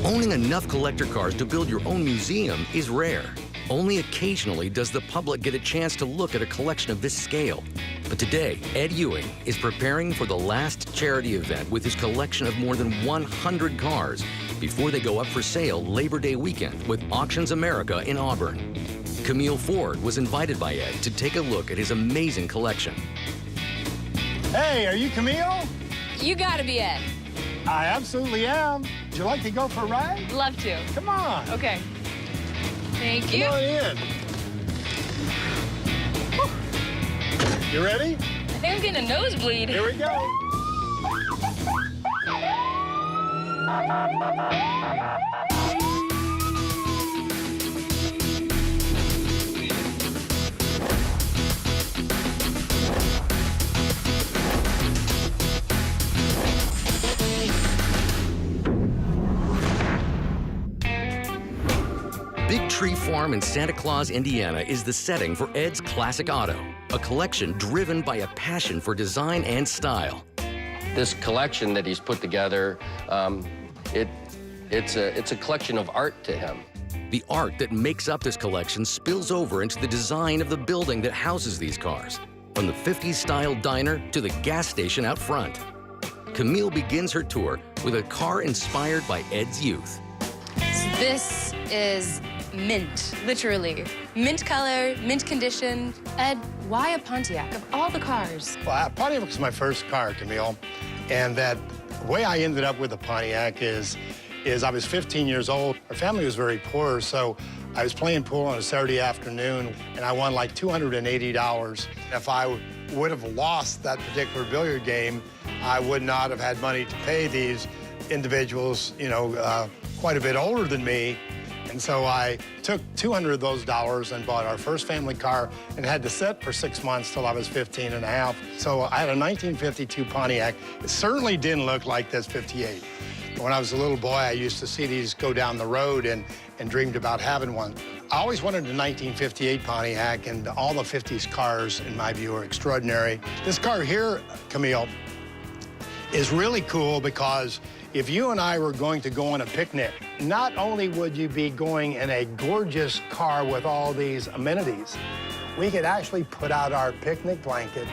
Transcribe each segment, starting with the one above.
Owning enough collector cars to build your own museum is rare. Only occasionally does the public get a chance to look at a collection of this scale. But today, Ed Ewing is preparing for the last charity event with his collection of more than 100 cars before they go up for sale Labor Day weekend with Auctions America in Auburn. Camille Ford was invited by Ed to take a look at his amazing collection. Hey, are you Camille? You gotta be Ed. I absolutely am. Would you like to go for a ride? Love to. Come on. Okay. Thank you. Come on in. Whew. You ready? I think I'm getting a nosebleed. Here we go. Big Tree Farm in Santa Claus, Indiana is the setting for Ed's Classic Auto, a collection driven by a passion for design and style. This collection that he's put together, it's a collection of art to him. The art that makes up this collection spills over into the design of the building that houses these cars, from the 50s-style diner to the gas station out front. Camille begins her tour with a car inspired by Ed's youth. So this is mint, literally. Mint color, mint condition. Ed, why a Pontiac of all the cars? Well, Pontiac was my first car, Camille. And that way I ended up with a Pontiac is I was 15 years old. Our family was very poor, so I was playing pool on a Saturday afternoon, and I won like $280. If I would have lost that particular billiard game, I would not have had money to pay these individuals, quite a bit older than me. And so I took 200 of those dollars and bought our first family car and had to sit for 6 months till I was 15 and a half. So I had a 1952 Pontiac. It certainly didn't look like this 58. When I was a little boy, I used to see these go down the road and dreamed about having one. I always wanted a 1958 Pontiac, and all the 50s cars, in my view, are extraordinary. This car here, Camille, is really cool because if you and I were going to go on a picnic, not only would you be going in a gorgeous car with all these amenities, we could actually put out our picnic blanket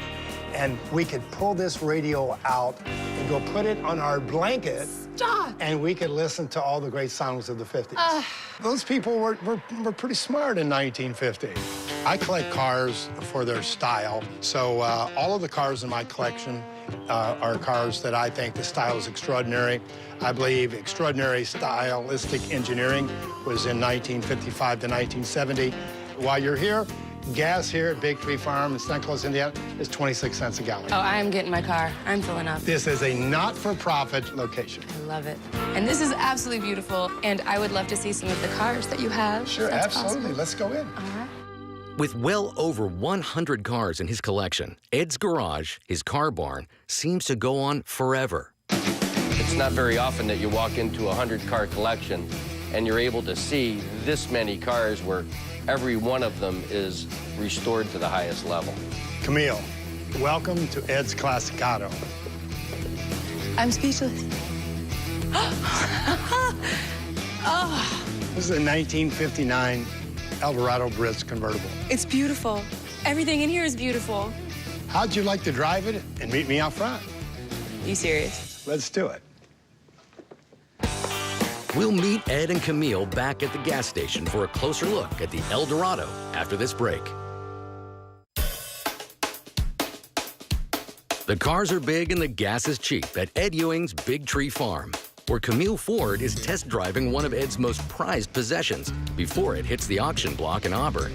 and we could pull this radio out and go put it on our blanket. Stop! And we could listen to all the great songs of the 50s. Those people were pretty smart in 1950. I collect cars for their style, so all of the cars in my collection are cars that I think the style is extraordinary. I believe extraordinary stylistic engineering was in 1955 to 1970. While you're here, gas here at Big Tree Farm in Santa Claus, Indiana is 26 cents a gallon. Oh, I am getting my car. I'm filling up. This is a not-for-profit location. I love it. And this is absolutely beautiful, and I would love to see some of the cars that you have. Sure, That's absolutely. possible. Let's go in. All right. With well over 100 cars in his collection, Ed's garage, his car barn, seems to go on forever. It's not very often that you walk into a 100-car collection and you're able to see this many cars where every one of them is restored to the highest level. Camille, welcome to Ed's Classic Auto. I'm speechless. Oh, This is a 1959 Eldorado Brits convertible. it's beautiful. Everything in here is beautiful. How'd you like to drive it and meet me out front? You serious? Let's do it. We'll meet Ed and Camille back at the gas station for a closer look at the Eldorado after this break. The cars are big and the gas is cheap at Ed Ewing's Big Tree Farm, where Camille Ford is test driving one of Ed's most prized possessions before it hits the auction block in Auburn.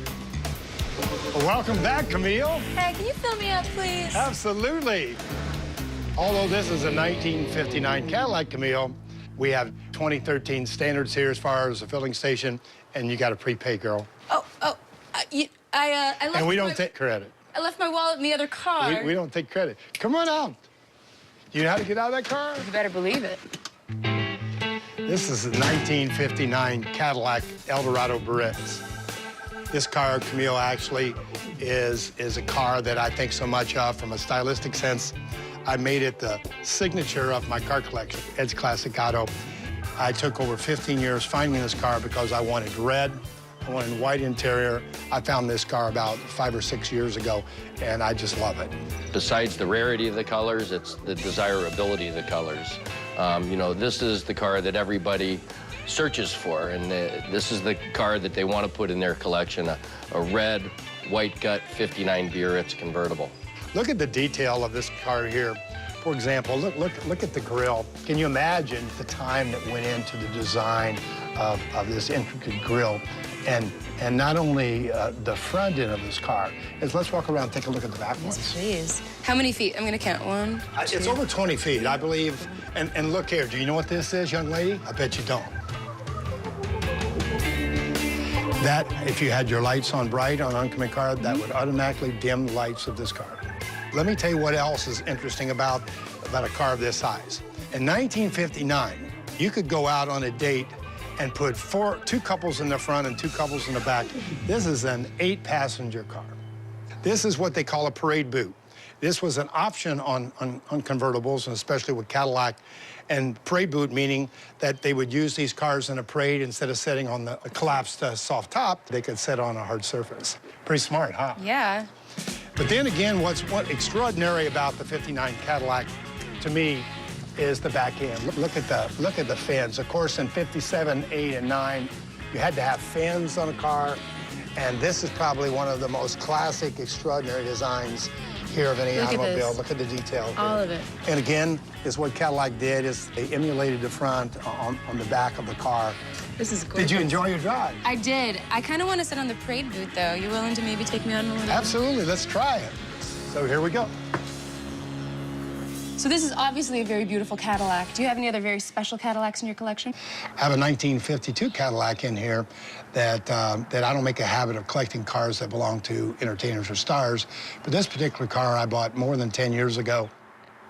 Well, welcome back, Camille. Hey, can you fill me up, please? Absolutely. Although this is a 1959 Cadillac, Camille, we have 2013 standards here as far as a filling station, and you got to prepay, girl. I left And we don't take credit. I left my wallet in the other car. We don't take credit. Come on out. Do you know how to get out of that car? You better believe it. This is a 1959 Cadillac Eldorado Brits. This car, Camille, actually is a car that I think so much of from a stylistic sense. I made it the signature of my car collection, Ed's Classic Auto. I took over 15 years finding this car because I wanted red, I wanted white interior. I found this car about 5 or 6 years ago, and I just love it. Besides the rarity of the colors, it's the desirability of the colors. You know, this is the car that everybody searches for, and this is the car that they want to put in their collection, a red, white gut 59 Biarritz convertible. Look at the detail of this car here. For example, look at the grille. Can you imagine the time that went into the design of this intricate grille? And not only the front end of this car. Let's walk around and take a look at the back ones. Yes, please. How many feet? I'm going to count. 1, 2. It's over 20 feet, I believe. And look here, do you know what this is, young lady? I bet you don't. That, if you had your lights on bright on an oncoming car, that would automatically dim the lights of this car. Let me tell you what else is interesting about a car of this size. In 1959, you could go out on a date and put 2 couples in the front and 2 couples in the back. This is an 8-passenger car. This is what they call a parade boot. This was an option on convertibles, and especially with Cadillac. And parade boot meaning that they would use these cars in a parade instead of sitting on the collapsed soft top, they could sit on a hard surface. Pretty smart, huh? Yeah. But then again, what's extraordinary about the 59 Cadillac, to me, is the back end. Look at the fins. Of course, in 57, 8, and 9, you had to have fins on a car, and this is probably one of the most classic, extraordinary designs here of any automobile. Look at the detail. All of it. And again, is what Cadillac did is they emulated the front on the back of the car. This is gorgeous. Did you enjoy your drive? I did. I kind of want to sit on the parade boot, though. You willing to maybe take me on a little? Absolutely. Let's try it. So here we go. So this is obviously a very beautiful Cadillac. Do you have any other very special Cadillacs in your collection? I have a 1952 Cadillac in here that I don't make a habit of collecting cars that belong to entertainers or stars. But this particular car I bought more than 10 years ago,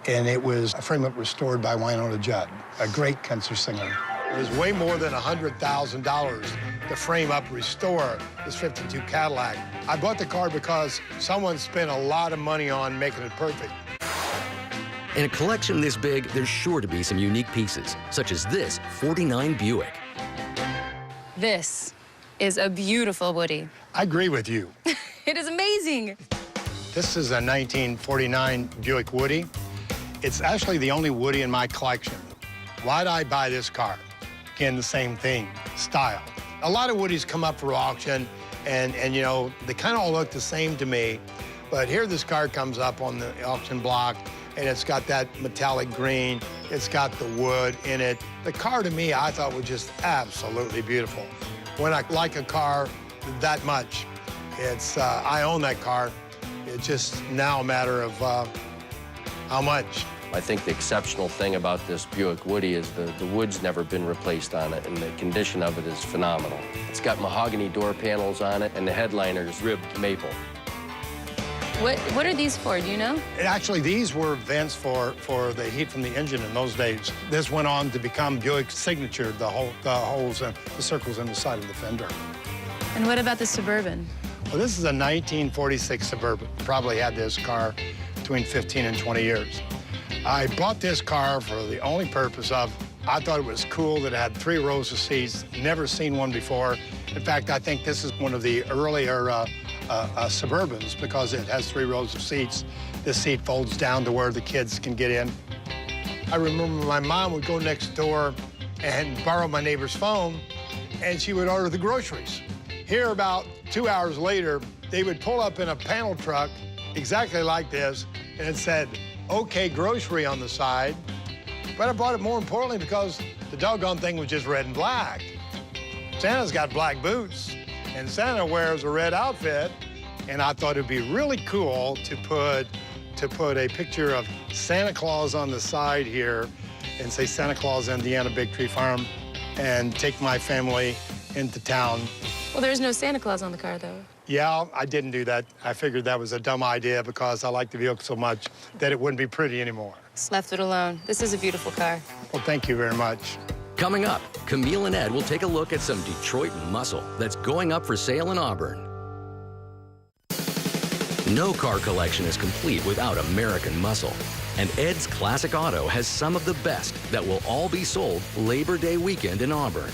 and it was a frame-up restored by Wynonna Judd, a great country singer. It was way more than $100,000 to frame up, restore this 52 Cadillac. I bought the car because someone spent a lot of money on making it perfect. In a collection this big, there's sure to be some unique pieces, such as this 49 Buick. This is a beautiful Woody. I agree with you. It is amazing. This is a 1949 Buick Woody. It's actually the only Woody in my collection. Why'd I buy this car? Again, the same thing, style. A lot of Woodies come up for auction, and you know, they kind of all look the same to me. But here this car comes up on the auction block, and it's got that metallic green. It's got the wood in it. The car, to me, I thought was just absolutely beautiful. When I like a car that much, I own that car. It's just now a matter of how much. I think the exceptional thing about this Buick Woody is the wood's never been replaced on it, and the condition of it is phenomenal. It's got mahogany door panels on it, and the headliner's ribbed maple. What are these for, do you know? Actually, these were vents for the heat from the engine in those days. This went on to become Buick's signature, the holes and the circles in the side of the fender. And what about the Suburban? Well, this is a 1946 Suburban. Probably had this car between 15 and 20 years. I bought this car for the only purpose of, I thought it was cool that it had 3 rows of seats. Never seen one before. In fact, I think this is one of the earlier Suburbans because it has 3 rows of seats. This seat folds down to where the kids can get in. I remember my mom would go next door and borrow my neighbor's phone, and she would order the groceries. Here, about 2 hours later, they would pull up in a panel truck exactly like this, and it said, "OK Grocery" on the side. But I bought it more importantly because the doggone thing was just red and black. Santa's got black boots, and Santa wears a red outfit, and I thought it'd be really cool to put a picture of Santa Claus on the side here and say Santa Claus, Indiana, Big Tree Farm, and take my family into town. Well, there's no Santa Claus on the car, though. Yeah, I didn't do that. I figured that was a dumb idea because I like the vehicle so much that it wouldn't be pretty anymore. Just left it alone. This is a beautiful car. Well, thank you very much. Coming up, Camille and Ed will take a look at some Detroit muscle that's going up for sale in Auburn. No car collection is complete without American muscle. And Ed's Classic Auto has some of the best that will all be sold Labor Day weekend in Auburn.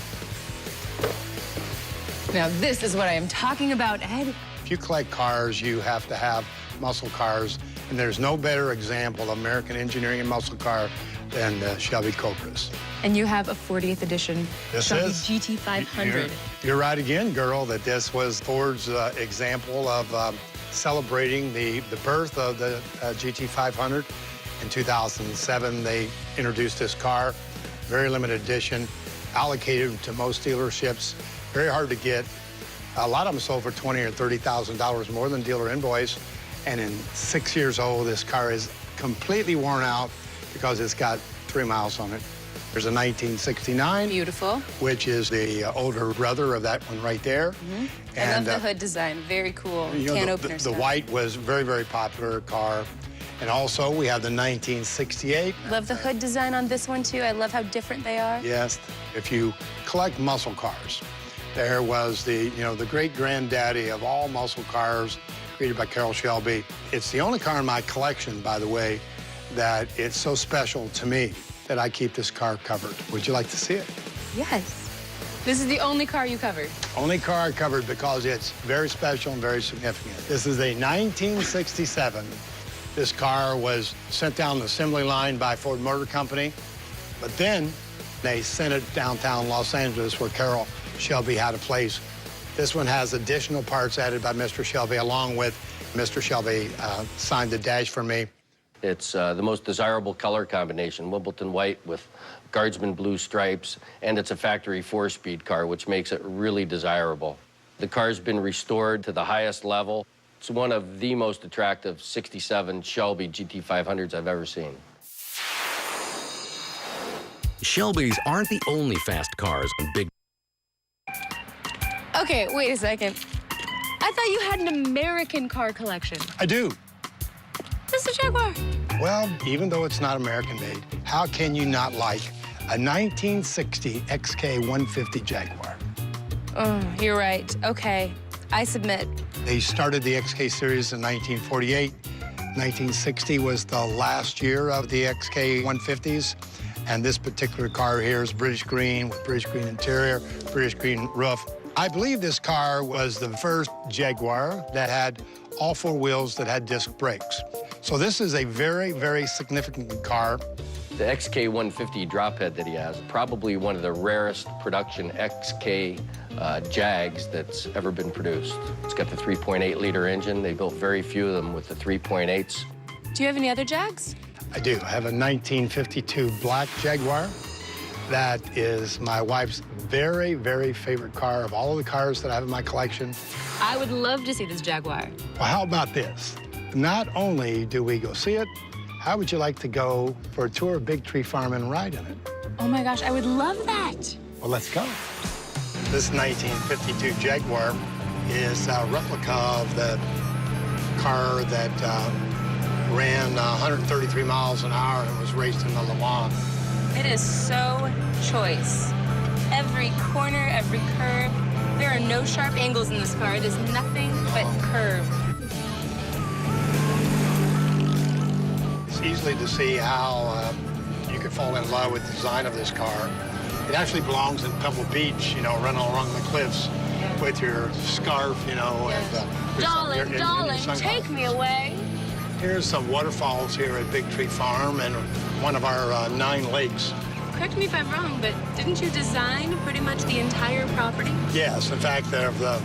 Now, this is what I am talking about, Ed. If you collect cars, you have to have muscle cars, and there's no better example of American engineering and muscle car than the Shelby Cobras. And you have a 40th edition This Shelby is GT500. You're right again, girl, that this was Ford's example of celebrating the birth of the GT500. In 2007, they introduced this car, very limited edition, allocated to most dealerships, very hard to get. A lot of them sold for $20,000 or $30,000 more than dealer invoice. And in 6 years old, this car is completely worn out because it's got 3 miles on it. There's a 1969. Beautiful. Which is the older brother of that one right there. Mm-hmm. I And, love the hood design. Very cool. you know, Can the opener stuff. white was very, very popular car. And also, we have the 1968. Love the hood design on this one, too. I love how different they are. Yes. If you collect muscle cars, there was the great-granddaddy of all muscle cars, created by Carroll Shelby. It's the only car in my collection, by the way, that it's so special to me that I keep this car covered. Would you like to see it? Yes. This is the only car you covered. Only car I covered because it's very special and very significant. This is a 1967. This car was sent down the assembly line by Ford Motor Company, but then they sent it downtown Los Angeles where Carroll Shelby had a place. This one has additional parts added by Mr. Shelby, along with Mr. Shelby signed the dash for me. It's the most desirable color combination, Wimbledon white with Guardsman blue stripes, and it's a factory 4-speed car, which makes it really desirable. The car's been restored to the highest level. It's one of the most attractive 67 Shelby GT500s I've ever seen. Shelbys aren't the only fast cars on big. Okay, wait a second. I thought you had an American car collection. I do. Mr. Jaguar. Well, even though it's not American-made, how can you not like a 1960 XK150 Jaguar? Oh, you're right. Okay, I submit. They started the XK series in 1948. 1960 was the last year of the XK150s. And this particular car here is British green with British green interior, British green roof. I believe this car was the first Jaguar that had all 4 wheels that had disc brakes. So this is a very, very significant car. The XK150 drop head that he has, probably one of the rarest production XK Jags that's ever been produced. It's got the 3.8-liter engine. They built very few of them with the 3.8s. Do you have any other Jags? I do. I have a 1952 black Jaguar. That is my wife's very, very favorite car of all of the cars that I have in my collection. I would love to see this Jaguar. Well, how about this? Not only do we go see it, how would you like to go for a tour of Big Tree Farm and ride in it? Oh my gosh, I would love that. Well, let's go. This 1952 Jaguar is a replica of the car that ran 133 miles an hour and was raced in the Le Mans. It is so choice. Every corner, every curve. There are no sharp angles in this car. It is nothing but curve. It's easily to see how you could fall in love with the design of this car. It actually belongs in Pebble Beach, you know, running along the cliffs with your scarf, you know. Yes. And, Darling, darling, take me away. Here's some waterfalls here at Big Tree Farm and one of our 9 lakes. Correct me if I'm wrong, but didn't you design pretty much the entire property? Yes, in fact, there are the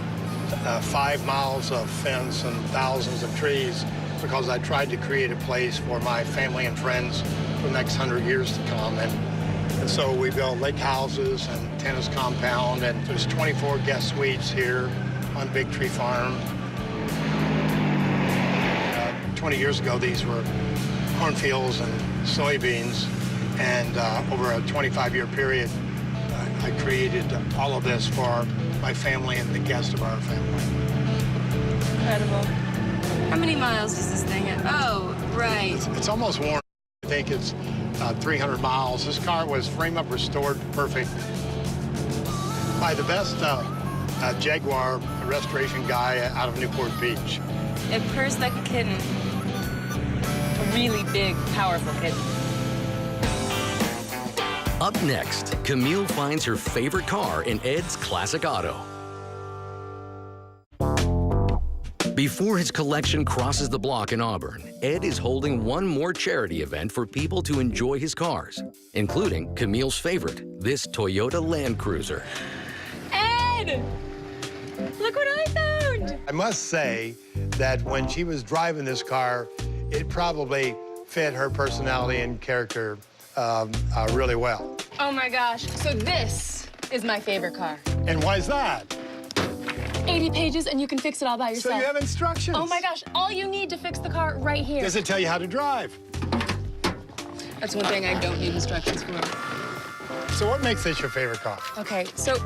5 miles of fence and thousands of trees because I tried to create a place for my family and friends for the next 100 years to come. And so we built lake houses and tennis compound, and there's 24 guest suites here on Big Tree Farm. 20 years ago, these were cornfields and soybeans, and over a 25-year period, I created all of this for my family and the guests of our family. Incredible. How many miles does this thing have? Oh, right. It's almost worn. I think it's 300 miles. This car was frame-up restored perfect by the best Jaguar restoration guy out of Newport Beach. It purrs like a kitten. really big, powerful kitten. Up next, Camille finds her favorite car in Ed's classic auto. Before his collection crosses the block in Auburn, Ed is holding one more charity event for people to enjoy his cars, including Camille's favorite, this Toyota Land Cruiser. Ed! Look what I found! I must say that when she was driving this car, it probably fit her personality and character really well. Oh my gosh, so this is my favorite car. And why is that? 80 pages and you can fix it all by yourself. So you have instructions. Oh my gosh, all you need to fix the car right here. Does it tell you how to drive? That's one thing I don't need instructions for. So what makes this your favorite car? Okay, so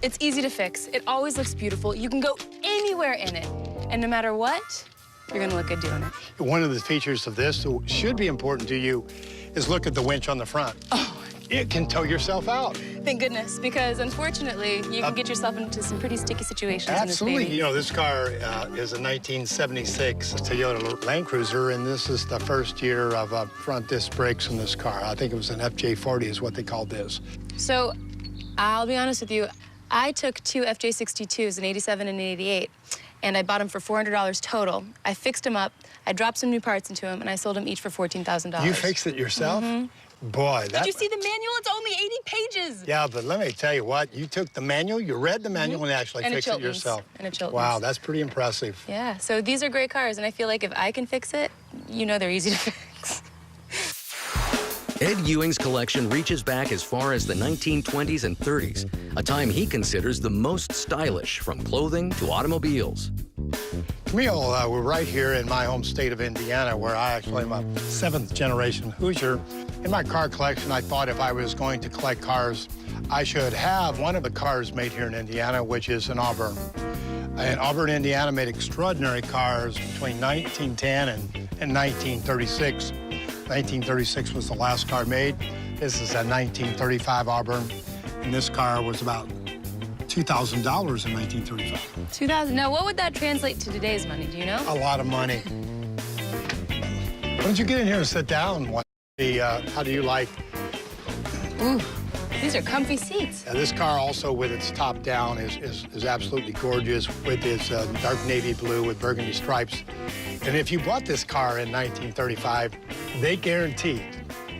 it's easy to fix. It always looks beautiful. You can go anywhere in it. And no matter what, you're gonna look good doing it. One of the features of this that should be important to you is look at the winch on the front. Oh. It can tow yourself out. Thank goodness, because unfortunately, you can get yourself into some pretty sticky situations Absolutely. in this baby. You know, this car is a 1976 Toyota Land Cruiser, and this is the first year of front disc brakes in this car. I think it was an FJ40 is what they called this. So, I'll be honest with you, I took two FJ62s, an 87 and an 88, and I bought them for $400 total. I fixed them up, I dropped some new parts into them, and I sold them each for $14,000. You fixed it yourself? Boy, that... Did you see the manual? It's only 80 pages. Yeah, but let me tell you what, you took the manual, you read the manual, and actually fixed it yourself. And a Chilton's. Wow, that's pretty impressive. Yeah, so these are great cars, and I feel like if I can fix it, you know they're easy to fix. Ed Ewing's collection reaches back as far as the 1920s and 30s, a time he considers the most stylish, from clothing to automobiles. Camille, we're right here in my home state of Indiana, where I actually am a 7th-generation Hoosier. In my car collection, I thought if I was going to collect cars, I should have one of the cars made here in Indiana, which is in Auburn. And Auburn, Indiana made extraordinary cars between 1910 and 1936. 1936 was the last car made. This is a 1935 Auburn, and this car was about $2,000 in 1935. $2,000. Now, what would that translate to today's money? Do you know? A lot of money. Why don't you get in here and sit down? How do you like? Ooh, these are comfy seats. This car also, with its top down, is absolutely gorgeous with its dark navy blue with burgundy stripes. And if you bought this car in 1935, they guaranteed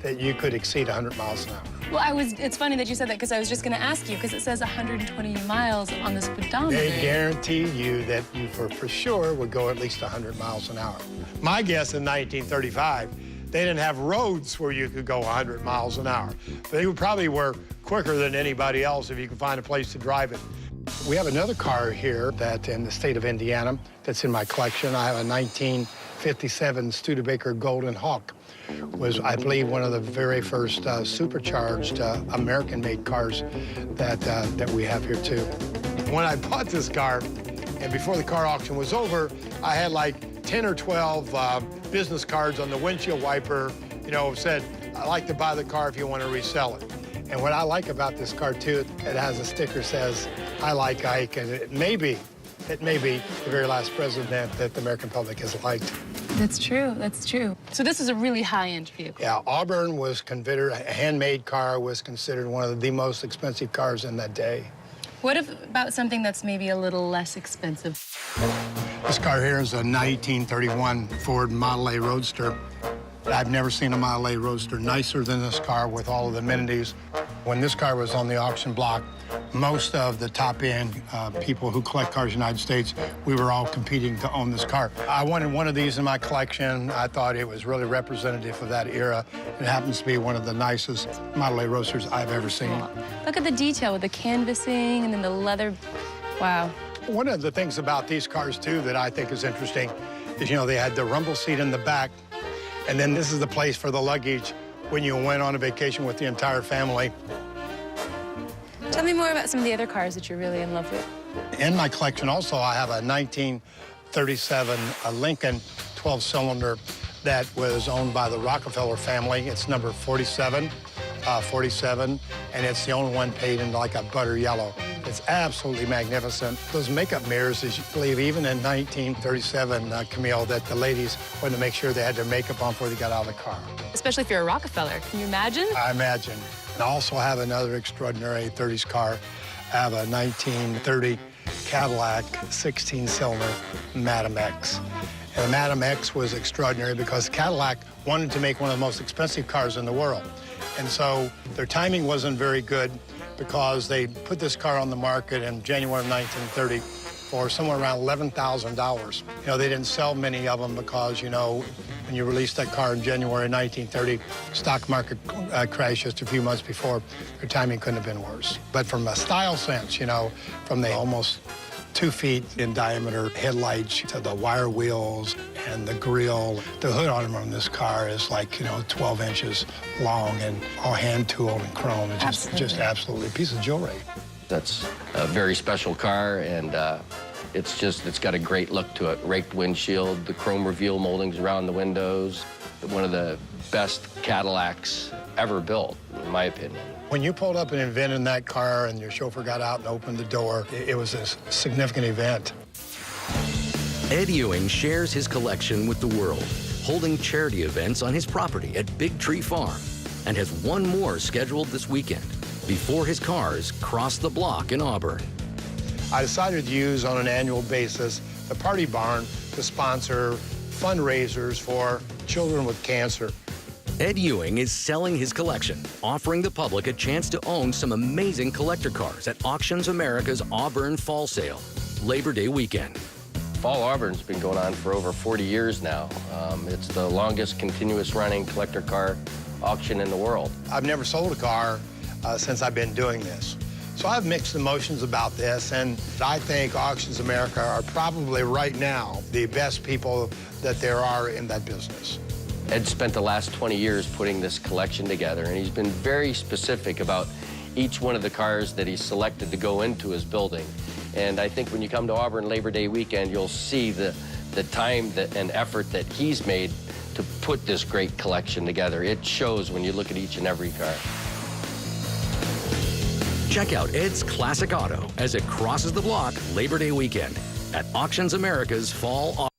that you could exceed 100 miles an hour. Well, it's funny that you said that, because I was just going to ask you, because it says 120 miles on the speedometer. They guaranteed you that you for sure would go at least 100 miles an hour. My guess in 1935, they didn't have roads where you could go 100 miles an hour. They probably were quicker than anybody else if you could find a place to drive it. We have another car here that in the state of Indiana that's in my collection. I have a 1957 Studebaker Golden Hawk. Was, I believe, one of the very first supercharged American-made cars that we have here, too. When I bought this car, and before the car auction was over, I had like 10 or 12 business cards on the windshield wiper, you know, said, I'd like to buy the car if you want to resell it. And what I like about this car, too, it has a sticker that says, I like Ike, and it may be the very last president that the American public has liked. That's true, that's true. So this is a really high-end vehicle. Yeah, Auburn was considered, a handmade car was considered one of the most expensive cars in that day. What about something that's maybe a little less expensive? This car here is a 1931 Ford Model A Roadster. I've never seen a Model A Roadster nicer than this car with all of the amenities. When this car was on the auction block, most of the top-end people who collect cars in the United States, we were all competing to own this car. I wanted one of these in my collection. I thought it was really representative of that era. It happens to be one of the nicest Model A Roadsters I've ever seen. Look at the detail with the canvassing and then the leather. Wow. One of the things about these cars, too, that I think is interesting is, you know, they had the rumble seat in the back, and then this is the place for the luggage when you went on a vacation with the entire family. Tell me more about some of the other cars that you're really in love with. In my collection also, I have a 1937 Lincoln 12-cylinder that was owned by the Rockefeller family. It's number 47, and it's the only one painted in like a butter yellow. It's absolutely magnificent. Those makeup mirrors, as you believe, even in 1937, Camille, that the ladies wanted to make sure they had their makeup on before they got out of the car. Especially if you're a Rockefeller. Can you imagine? I imagine. And I also have another extraordinary 30s car. I have a 1930 Cadillac 16-cylinder Madam X. And the Madam X was extraordinary because Cadillac wanted to make one of the most expensive cars in the world. And so their timing wasn't very good because they put this car on the market in January of 1930 for somewhere around $11,000. You know, they didn't sell many of them because, you know, when you released that car in January 1930, stock market crashed just a few months before. Their timing couldn't have been worse. But from a style sense, you know, from the almost 2 feet in diameter headlights to the wire wheels and the grille, the hood on this car is like, you know, 12 inches long and all hand tooled and chrome. It's just absolutely a piece of jewelry. That's a very special car, and it's got a great look to it. Raked windshield, the chrome reveal moldings around the windows. One of the best Cadillacs ever built, in my opinion. When you pulled up and invented that car and your chauffeur got out and opened the door, it was a significant event. Ed Ewing shares his collection with the world, holding charity events on his property at Big Tree Farm, and has one more scheduled this weekend before his cars cross the block in Auburn. I decided to use on an annual basis the Party Barn to sponsor fundraisers for children with cancer. Ed Ewing is selling his collection, offering the public a chance to own some amazing collector cars at Auctions America's Auburn Fall Sale, Labor Day weekend. Fall Auburn's been going on for over 40 years now. It's the longest continuous running collector car auction in the world. I've never sold a car since I've been doing this. So I have mixed emotions about this, and I think Auctions America are probably right now the best people that there are in that business. Ed spent the last 20 years putting this collection together, and he's been very specific about each one of the cars that he's selected to go into his building. And I think when you come to Auburn Labor Day weekend, you'll see the time and effort that he's made to put this great collection together. It shows when you look at each and every car. Check out Ed's classic auto as it crosses the block Labor Day weekend at Auctions America's Fall Auction.